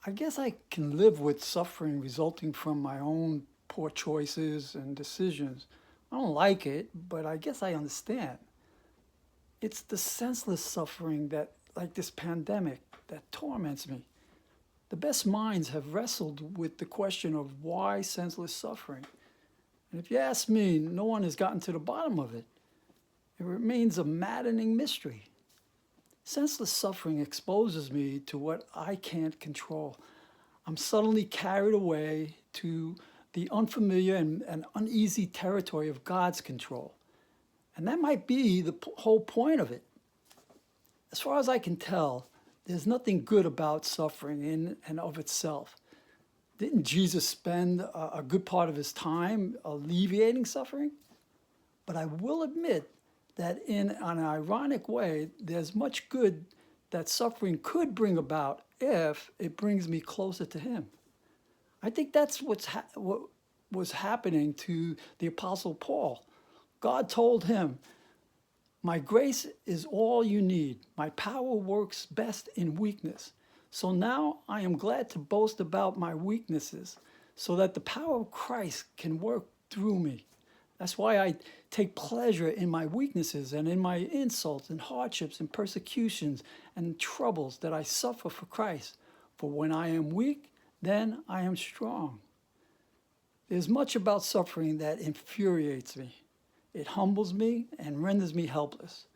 I guess I can live with suffering resulting from my own poor choices and decisions. I don't like it, but I guess I understand. It's the senseless suffering that, like this pandemic, that torments me. The best minds have wrestled with the question of why senseless suffering. And if you ask me, no one has gotten to the bottom of it. It remains a maddening mystery. Senseless suffering exposes me to what I can't control. I'm suddenly carried away to the unfamiliar and uneasy territory of God's control. And that might be the whole point of it. As far as I can tell, there's nothing good about suffering in and of itself. Didn't Jesus spend a good part of his time alleviating suffering? But I will admit that in an ironic way, there's much good that suffering could bring about if it brings me closer to him. I think that's what was happening to the Apostle Paul. God told him, "My grace is all you need. My power works best in weakness. So now I am glad to boast about my weaknesses so that the power of Christ can work through me." That's why I take pleasure in my weaknesses and in my insults and hardships and persecutions and troubles that I suffer for Christ. For when I am weak, then I am strong. There's much about suffering that infuriates me. It humbles me and renders me helpless.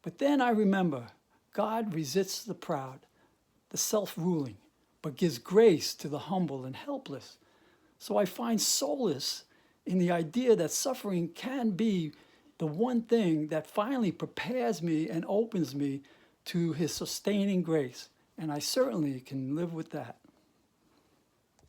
But then I remember God resists the proud, the self-ruling, but gives grace to the humble and helpless. So I find solace in the idea that suffering can be the one thing that finally prepares me and opens me to his sustaining grace. And I certainly can live with that.